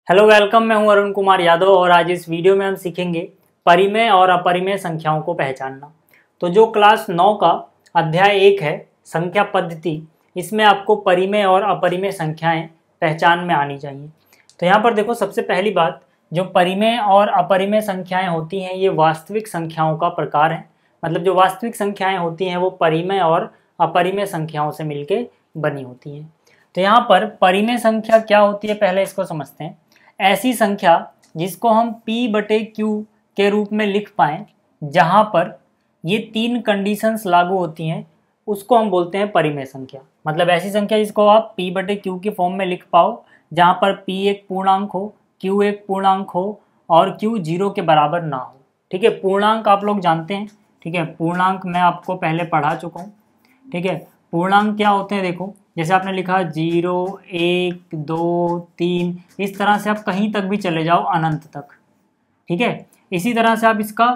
Hello welcome, मैं हूं अरुण कुमार यादव और आज इस वीडियो में हम सीखेंगे परिमेय और अपरिमेय संख्याओं को पहचानना। तो जो क्लास 9 का अध्याय 1 है संख्या पद्धति, इसमें आपको परिमेय और अपरिमेय संख्याएं पहचान में आनी चाहिए। तो यहाँ पर देखो, सबसे पहली बात, जो परिमेय और अपरिमेय संख्याएं होती हैं ये वास्तविक संख्याओं का प्रकार है। मतलब जो वास्तविक संख्याएं होती हैं वो परिमेय और अपरिमेय संख्याओं से मिलकर बनी होती हैं। तो यहाँ पर परिमेय संख्या क्या होती है पहले इसको समझते हैं। ऐसी संख्या जिसको हम P/Q के रूप में लिख पाएं, जहां पर ये तीन कंडीशंस लागू होती हैं, उसको हम बोलते हैं परिमेय संख्या। मतलब ऐसी संख्या जिसको आप P/Q के फॉर्म में लिख पाओ, जहां पर P एक पूर्णांक हो, Q एक पूर्णांक हो और Q 0 के बराबर ना हो। ठीक है, पूर्णांक आप लोग जानते हैं। ठीक है, पूर्णांक मैं आपको पहले पढ़ा चुका हूँ। ठीक है, पूर्णांक क्या होते हैं, देखो जैसे आपने लिखा 0, 1, 2, 3, इस तरह से आप कहीं तक भी चले जाओ अनंत तक। ठीक है, इसी तरह से आप इसका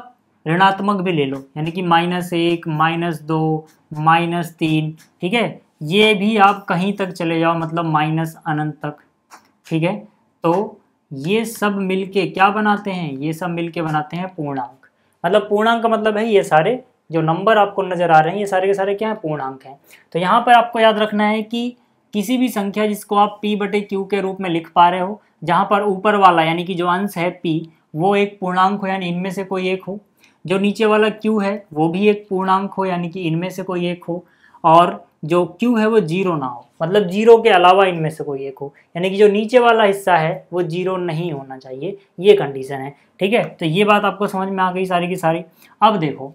ऋणात्मक भी ले लो, यानी कि -1, -2, -3। ठीक है, ये भी आप कहीं तक चले जाओ, मतलब माइनस अनंत तक। ठीक है, तो ये सब मिलके क्या बनाते हैं, ये सब मिलके बनाते हैं पूर्णांक। मतलब पूर्णांक का मतलब है ये सारे जो नंबर आपको नजर आ रहे हैं ये सारे के सारे क्या हैं, पूर्णांक हैं। तो यहाँ पर आपको याद रखना है कि किसी भी संख्या जिसको आप P/Q के रूप में लिख पा रहे हो, जहाँ पर ऊपर वाला यानी कि जो अंश है P वो एक पूर्णांक हो, यानी इनमें से कोई एक हो, जो नीचे वाला Q है वो भी एक पूर्णांक हो, यानी कि इनमें से कोई एक हो, और जो Q है वो 0 ना हो, मतलब 0 के अलावा इनमें से कोई एक हो, यानी कि जो नीचे वाला हिस्सा है वो 0 नहीं होना चाहिए, ये कंडीशन है। ठीक है, तो ये बात आपको समझ में आ गई सारी की सारी। अब देखो,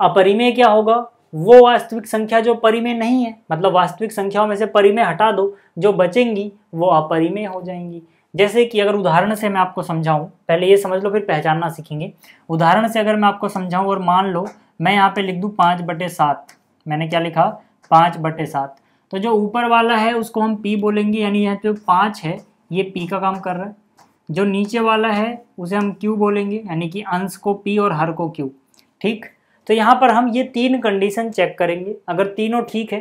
अपरिमेय क्या होगा, वो वास्तविक संख्या जो परिमेय नहीं है, मतलब वास्तविक संख्याओं में से परिमेय हटा दो, जो बचेंगी वो अपरिमेय हो जाएंगी। जैसे कि अगर उदाहरण से मैं आपको समझाऊं, पहले ये समझ लो फिर पहचानना सीखेंगे। उदाहरण से अगर मैं आपको समझाऊं और मान लो मैं यहाँ पे लिख दूं 5/7, मैंने क्या लिखा 5/7, तो जो ऊपर वाला है उसको हम P बोलेंगे, यानी यहाँ जो 5 है ये P का काम कर रहा है। जो नीचे वाला है उसे हम Q बोलेंगे, यानी कि अंश को P और हर को Q। ठीक, तो यहाँ पर हम ये तीन कंडीशन चेक करेंगे, अगर तीनों ठीक है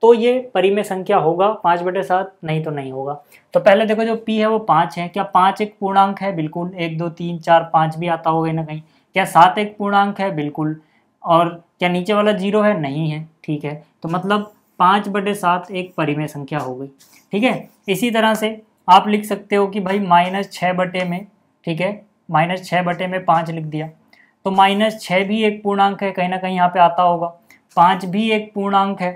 तो ये परिमेय संख्या होगा 5/7, नहीं तो नहीं होगा। तो पहले देखो, जो P है वो 5 है, क्या 5 एक पूर्णांक है? बिल्कुल। 1, 2, 3, 4, 5 भी आता होगा ना कहीं। क्या 7 एक पूर्णांक है? बिल्कुल। और क्या नीचे वाला 0 है? नहीं है। ठीक है, तो मतलब 5/7 एक परिमेय संख्या हो गई। ठीक है, इसी तरह से आप लिख सकते हो कि भाई -6 में, ठीक है, -6 में 5 लिख दिया, तो -6 भी एक पूर्णांक है, कहीं ना कहीं यहाँ पे आता होगा। 5 भी एक पूर्णांक है,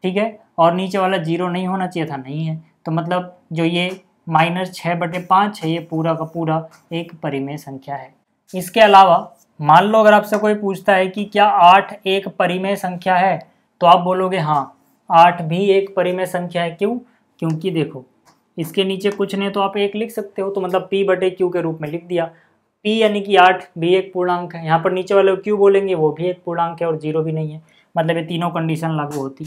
ठीक है, और नीचे वाला 0 नहीं होना चाहिए था, नहीं है, तो मतलब जो ये -6/5 है ये पूरा का पूरा एक परिमेय संख्या है। इसके अलावा मान लो अगर आपसे कोई पूछता है कि क्या 8 एक परिमेय संख्या है, तो आप बोलोगे हाँ 8 भी एक परिमेय संख्या है। क्यों? क्योंकि देखो इसके नीचे कुछ नहीं तो आप 1 लिख सकते हो, तो मतलब P/Q के रूप में लिख दिया। P यानी कि 8 भी एक पूर्णांक है, यहाँ पर नीचे वाले Q बोलेंगे वो भी एक पूर्णांक है और 0 भी नहीं है, मतलब ये तीनों कंडीशन लागू होती।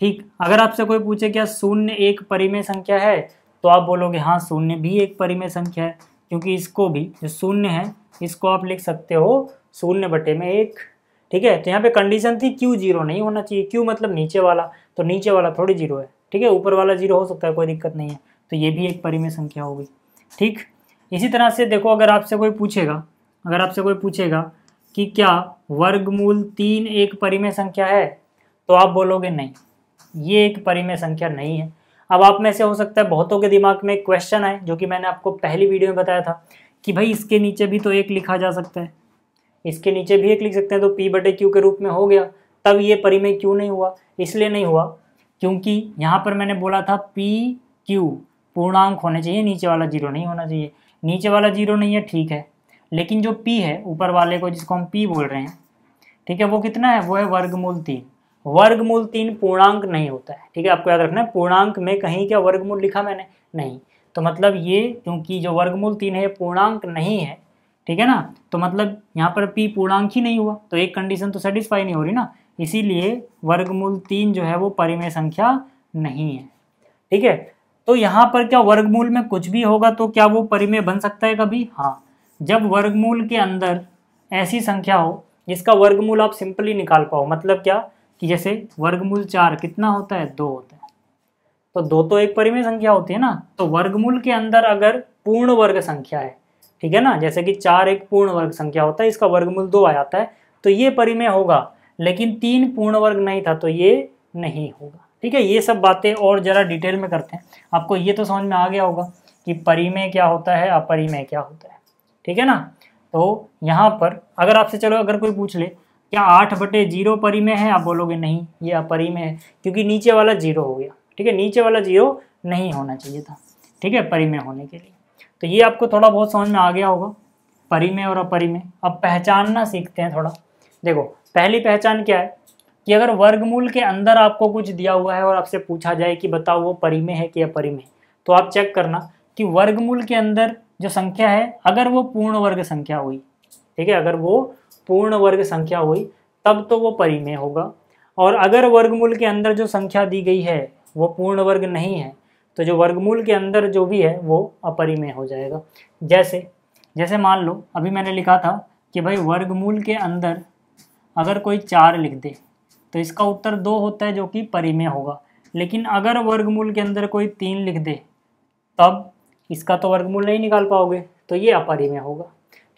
ठीक, अगर आपसे कोई पूछे क्या 0 एक परिमेय संख्या है, तो आप बोलोगे हाँ 0 भी एक परिमेय संख्या है, क्योंकि इसको भी जो 0 है इसको आप लिख सकते हो 0/1। ठीक है, तो यहाँ पे कंडीशन थी Q 0 नहीं होना चाहिए। Q मतलब नीचे वाला, तो नीचे वाला थोड़ी 0 है। ठीक है, ऊपर वाला 0 हो सकता है, कोई दिक्कत नहीं है, तो ये भी एक परिमेय संख्या होगी। ठीक, इसी तरह से देखो, अगर आपसे कोई पूछेगा कि क्या वर्गमूल 3 एक परिमेय संख्या है, तो आप बोलोगे नहीं, ये एक परिमेय संख्या नहीं है। अब आप में से हो सकता है बहुतों के दिमाग में एक क्वेश्चन है, जो कि मैंने आपको पहली वीडियो में बताया था कि भाई इसके नीचे भी तो 1 लिखा जा सकता है, इसके नीचे भी 1 लिख सकते हैं, तो P/Q के रूप में हो गया, तब ये परिमेय क्यों नहीं हुआ? इसलिए नहीं हुआ क्योंकि यहाँ पर मैंने बोला था PQ पूर्णांक होने चाहिए, नीचे वाला 0 नहीं होना चाहिए। नीचे वाला 0 नहीं है, ठीक है, लेकिन जो P है ऊपर वाले को जिसको हम P बोल रहे हैं, ठीक है, वो कितना है? वो है वर्गमूल 3। वर्गमूल 3 पूर्णांक नहीं होता है। ठीक है, आपको याद रखना है, पूर्णांक में कहीं क्या वर्गमूल लिखा मैंने? नहीं। तो मतलब ये क्योंकि जो वर्गमूल 3 है पूर्णांक नहीं है, ठीक है ना, तो मतलब यहाँ पर P पूर्णांक ही नहीं हुआ, तो एक कंडीशन तो सेटिस्फाई नहीं हो रही ना, इसीलिए वर्गमूल 3 जो है वो परिमेय संख्या नहीं है। ठीक है, तो यहाँ पर क्या वर्गमूल में कुछ भी होगा तो क्या वो परिमेय बन सकता है कभी? हाँ, जब वर्गमूल के अंदर ऐसी संख्या हो जिसका वर्गमूल आप सिंपली निकाल पाओ। मतलब क्या कि जैसे वर्गमूल 4 कितना होता है? 2 होता है, तो 2 तो एक परिमेय संख्या होती है ना। तो वर्गमूल के अंदर अगर पूर्ण वर्ग संख्या है, ठीक है ना, जैसे कि 4 एक पूर्ण वर्ग संख्या होता है, इसका वर्गमूल 2 आ जाता है, तो ये परिमेय होगा। लेकिन 3 पूर्ण वर्ग नहीं था तो ये नहीं होगा। ठीक है, ये सब बातें और जरा डिटेल में करते हैं। आपको ये तो समझ में आ गया होगा कि परिमेय क्या होता है, अपरिमेय क्या होता है। ठीक है ना। तो यहाँ पर अगर आपसे चलो अगर कोई पूछ ले क्या 8/0 परिमेय है, आप बोलोगे नहीं ये अपरिमेय है, क्योंकि नीचे वाला 0 हो गया। ठीक है, नीचे वाला 0 नहीं होना चाहिए था, ठीक है, परिमेय होने के लिए। तो ये आपको थोड़ा बहुत समझ में आ गया होगा, परिमेय और अपरिमेय। अब पहचानना सीखते हैं थोड़ा। देखो पहली पहचान क्या है कि अगर वर्गमूल के अंदर आपको कुछ दिया हुआ है और आपसे पूछा जाए कि बताओ वो परिमेय है कि अपरिमेय, तो आप चेक करना कि वर्गमूल के अंदर जो संख्या है अगर वो पूर्ण वर्ग संख्या हुई, ठीक है, अगर वो पूर्ण वर्ग संख्या हुई तब तो वो परिमेय होगा। और अगर वर्गमूल के अंदर जो संख्या दी गई है वो पूर्ण वर्ग नहीं है तो जो वर्गमूल के अंदर जो भी है वो अपरिमेय हो जाएगा। जैसे जैसे मान लो अभी मैंने लिखा था कि भाई वर्गमूल के अंदर अगर कोई 4 लिख दे तो इसका उत्तर 2 होता है जो कि परिमेय होगा। लेकिन अगर वर्गमूल के अंदर कोई 3 लिख दे तब इसका तो वर्गमूल नहीं निकाल पाओगे, तो ये अपरिमेय होगा।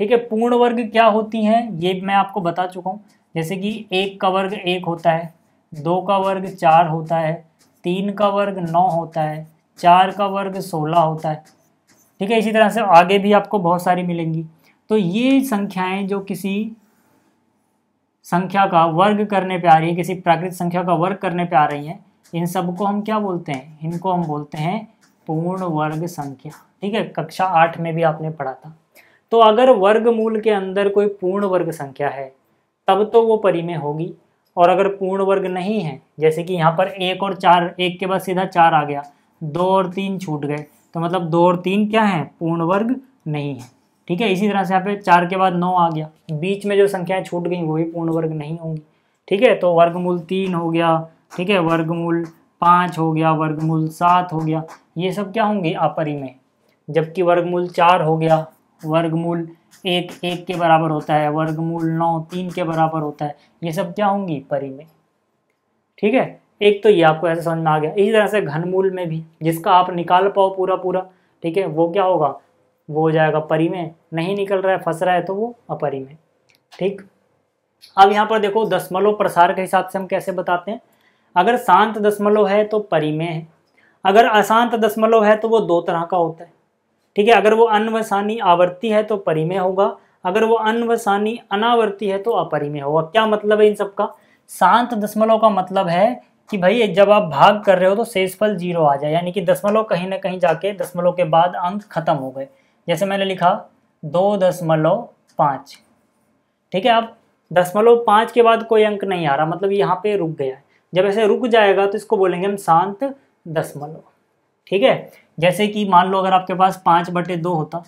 ठीक है, पूर्ण वर्ग क्या होती हैं ये मैं आपको बता चुका हूँ। जैसे कि 1 का वर्ग 1 होता है, 2 का वर्ग 4 होता है, 3 का वर्ग 9 होता है, 4 का वर्ग 16 होता है। ठीक है, इसी तरह से आगे भी आपको बहुत सारी मिलेंगी। तो ये संख्याएं जो किसी संख्या का वर्ग करने पे आ रही है, किसी प्राकृतिक संख्या का वर्ग करने पे आ रही हैं, इन सबको हम क्या बोलते हैं, इनको हम बोलते हैं पूर्ण वर्ग संख्या। ठीक है, कक्षा 8 में भी आपने पढ़ा था। तो अगर वर्गमूल के अंदर कोई पूर्ण वर्ग संख्या है तब तो वो परिमेय होगी, और अगर पूर्ण वर्ग नहीं है, जैसे कि यहाँ पर 1 और 4, 1 के बाद सीधा 4 आ गया, 2 और 3 छूट गए, तो मतलब 2 और 3 क्या है, पूर्ण वर्ग नहीं है। ठीक है, इसी तरह से यहाँ पे 4 के बाद 9 आ गया, बीच में जो संख्याएं छूट गई वो भी पूर्ण वर्ग नहीं होंगी। ठीक है, तो वर्गमूल 3 हो गया, ठीक है, वर्गमूल 5 हो गया, वर्गमूल 7 हो गया, ये सब क्या होंगे, अपरिमेय। जबकि वर्गमूल 4 हो गया, वर्गमूल 1 1 के बराबर होता है, वर्गमूल 9 3 के बराबर होता है, ये सब क्या होंगी, परिमेय। ठीक है, एक तो ये आपको ऐसे समझ में आ गया। इसी तरह से घनमूल में भी जिसका आप निकाल पाओ पूरा पूरा, ठीक है, वो क्या होगा, वो हो जाएगा परिमेय। नहीं निकल रहा है, फंस रहा है, तो वो अपरिमेय। ठीक, अब यहाँ पर देखो दशमलव प्रसार के हिसाब से हम कैसे बताते हैं। अगर शांत दशमलव है तो परिमेय है, अगर अशांत दशमलव है तो वो 2 तरह का होता है। ठीक है, अगर वो अनवसानी आवर्ती है तो परिमेय होगा, अगर वो अनवसानी अनावर्ती है तो अपरिमेय होगा। क्या मतलब है इन सब का, शांत दशमलव का मतलब है कि भाई जब आप भाग कर रहे हो तो शेषफल 0 आ जाए, यानी कि दशमलव कहीं ना कहीं जाके दशमलव के बाद अंक खत्म हो गए। जैसे मैंने लिखा 2.5, ठीक है, अब 0.5 के बाद कोई अंक नहीं आ रहा, मतलब यहाँ पे रुक गया है। जब ऐसे रुक जाएगा तो इसको बोलेंगे हम शांत दशमलव। ठीक है, जैसे कि मान लो अगर आपके पास 5/2 होता,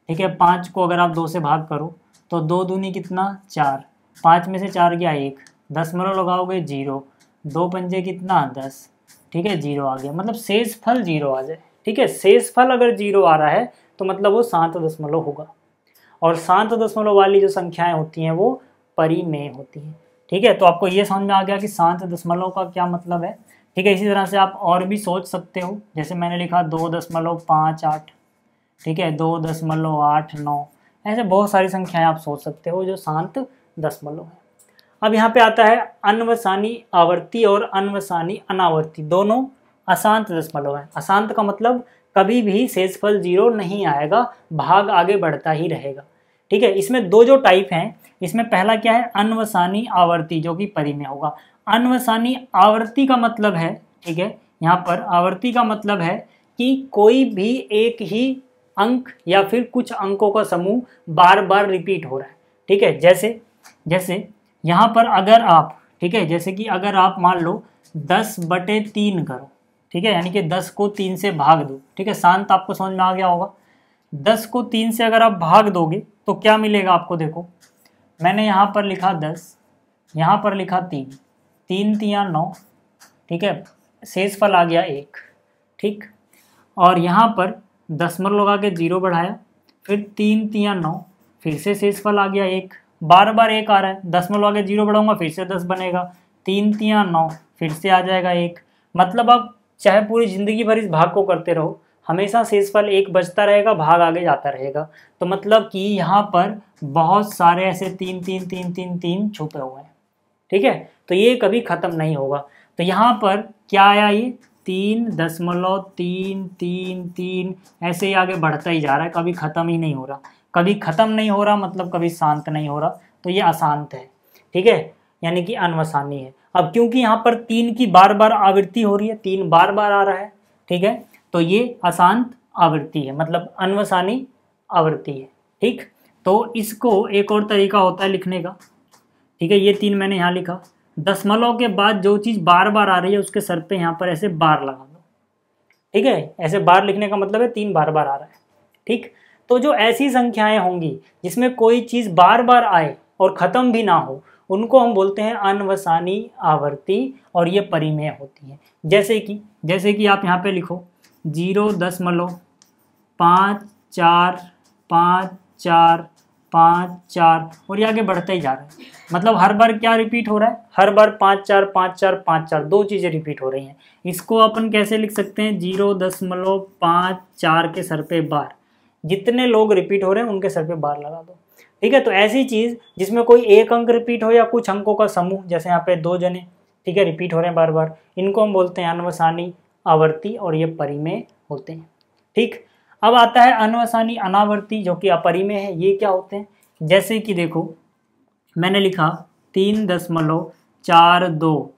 ठीक है, 5 को अगर आप 2 से भाग करो तो 2 दूनी कितना, 4, 5 में से 4 गया 1, दशमलव लगाओगे 0, 2 पंजे कितना 10, ठीक है, 0 आ गया, मतलब शेषफल 0 आ जाए। ठीक है, शेषफल अगर 0 आ रहा है तो मतलब वो शांत दशमलव होगा, और शांत दशमलव वाली जो संख्याएं होती हैं वो परिमेय होती हैं। ठीक है, तो आपको ये समझ में आ गया कि शांत दशमलव का क्या मतलब है। ठीक है, इसी तरह से आप और भी सोच सकते हो, जैसे मैंने लिखा 2.58, ठीक है, 2.89, ऐसे बहुत सारी संख्याएं आप सोच सकते हो जो शांत दशमलव है। अब यहाँ पे आता है अनवसानी आवर्ती और अनवसानी अनावर्ती, दोनों अशांत दशमलव है। अशांत का मतलब कभी भी शेषफल 0 नहीं आएगा, भाग आगे बढ़ता ही रहेगा। ठीक है, इसमें 2 जो टाइप हैं, इसमें पहला क्या है, अनवसानी आवर्ती, जो कि परिमेय होगा। अनवसानी आवर्ती का मतलब है, ठीक है, यहाँ पर आवर्ती का मतलब है कि कोई भी एक ही अंक या फिर कुछ अंकों का समूह बार बार रिपीट हो रहा है। ठीक है, जैसे यहाँ पर अगर आप, ठीक है, जैसे कि अगर आप मान लो 10/3 करो, ठीक है, यानी कि 10 को 3 से भाग दो। ठीक है, शांत आपको समझ में आ गया होगा। 10 को 3 से अगर आप भाग दोगे तो क्या मिलेगा आपको, देखो मैंने यहाँ पर लिखा 10, यहाँ पर लिखा 3, 3 तियाँ 9, ठीक है, शेषफल आ गया 1। ठीक, और यहाँ पर दशमलव लगा के 0 बढ़ाया, फिर 3 तियाँ 9, फिर से शेषफल आ गया 1, बार बार 1 आ रहा है, दशमलव लगा के 0 बढ़ाऊंगा फिर से 10 बनेगा, 3 तियाँ 9, फिर से आ जाएगा 1। मतलब अब चाहे पूरी जिंदगी भर इस भाग को करते रहो, हमेशा शेषफल 1 बचता रहेगा, भाग आगे जाता रहेगा। तो मतलब कि यहाँ पर बहुत सारे ऐसे 3 3 3 3 3 छुपे हुए हैं, ठीक है। तो ये कभी खत्म नहीं होगा। तो यहाँ पर क्या आया, ये 3.333 ऐसे ही आगे बढ़ता ही जा रहा है, कभी खत्म ही नहीं हो रहा। कभी खत्म नहीं हो रहा मतलब कभी शांत नहीं हो रहा, तो ये अशांत है, ठीक है, यानी कि अनवसानी है। अब क्योंकि यहाँ पर 3 की बार बार आवृत्ति हो रही है, 3 बार बार आ रहा है, ठीक है, तो ये अशांत आवृत्ति है, मतलब अनवसानी आवृत्ति है, ठीक। तो इसको एक और तरीका होता है लिखने का, ठीक है, ये 3 मैंने यहाँ लिखा, दशमलव के बाद जो चीज़ बार बार आ रही है उसके सर पे यहाँ पर ऐसे बार लगा दो, ठीक है। ऐसे बार लिखने का मतलब है 3 बार बार आ रहा है, ठीक। तो जो ऐसी संख्याएं होंगी जिसमें कोई चीज़ बार बार आए और ख़त्म भी ना हो, उनको हम बोलते हैं अनवसानी आवर्ती, और ये परिमेय होती है। जैसे कि आप यहाँ पे लिखो 0.545454 और ये आगे बढ़ता ही जा रहा है। मतलब हर बार क्या रिपीट हो रहा है, हर बार 545454 दो चीज़ें रिपीट हो रही हैं। इसको अपन कैसे लिख सकते हैं, 0.54 के सर पे बार, जितने लोग रिपीट हो रहे हैं उनके सर पे बार लगा दो, ठीक है। तो ऐसी चीज़ जिसमें कोई एक अंक रिपीट हो या कुछ अंकों का समूह, जैसे यहाँ पे 2 जने, ठीक है, रिपीट हो रहे हैं बार बार, इनको हम बोलते हैं अनवसानी आवर्ती और ये परिमेय होते हैं, ठीक। अब आता है अनवसानी अनावर्ती जो कि अपरिमेय है। ये क्या होते हैं, जैसे कि देखो मैंने लिखा 3.42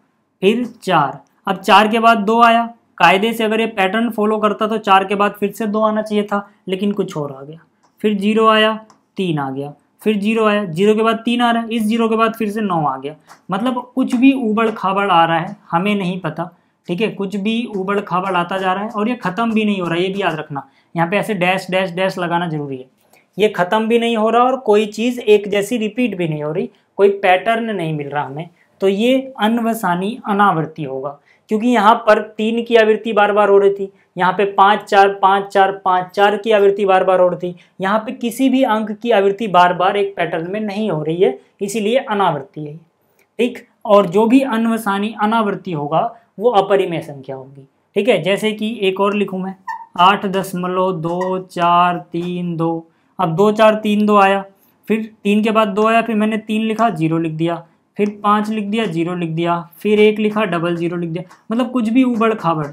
फिर 4, अब 4 के बाद 2 आया, कायदे से अगर ये पैटर्न फॉलो करता तो 4 के बाद फिर से 2 आना चाहिए था, लेकिन कुछ और आ गया। फिर 0 आया, 3 आ गया, फिर 0 आया, 0 के बाद 3 आ रहा है, इस 0 के बाद फिर से 9 आ गया। मतलब कुछ भी उबड़ खाबड़ आ रहा है, हमें नहीं पता, ठीक है, कुछ भी उबड़ खाबड़ आता जा रहा है और ये ख़त्म भी नहीं हो रहा है। ये भी याद रखना, यहाँ पे ऐसे डैश डैश डैश लगाना जरूरी है। ये ख़त्म भी नहीं हो रहा और कोई चीज़ एक जैसी रिपीट भी नहीं हो रही, कोई पैटर्न नहीं मिल रहा हमें, तो ये अनवसानी अनावर्ती होगा। क्योंकि यहाँ पर 3 की आवृत्ति बार बार हो रही थी, यहाँ पे 5 4 5 4 5 4 की आवृत्ति बार बार हो रही थी, यहाँ पे किसी भी अंक की आवृत्ति बार बार एक पैटर्न में नहीं हो रही है, इसीलिए अनावर्ती है, ठीक। और जो भी अनवसानी अनावर्ती होगा वो अपरिमेय संख्या होगी, ठीक है। जैसे कि एक और लिखूँ मैं 8.2432, अब 2432 आया, फिर 3 के बाद 2 आया, फिर मैंने 3 लिखा 0 लिख दिया, फिर 5 लिख दिया 0 लिख दिया, फिर 1 लिखा 00 लिख दिया। मतलब कुछ भी उबड़ खाबड़,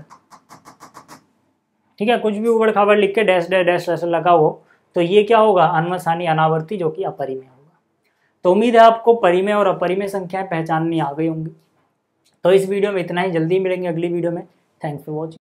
ठीक है, कुछ भी उबड़ खाबड़ लिख के डैश डैश डैश डैश लगा हो, तो ये क्या होगा, अनवसानी अनावर्ती जो कि अपरिमेय होगा। तो उम्मीद है आपको परिमेय और अपरिमेय संख्याएं पहचाननी आ गई होंगी। तो इस वीडियो में इतना ही, जल्दी मिलेंगे अगली वीडियो में। Thanks for watching.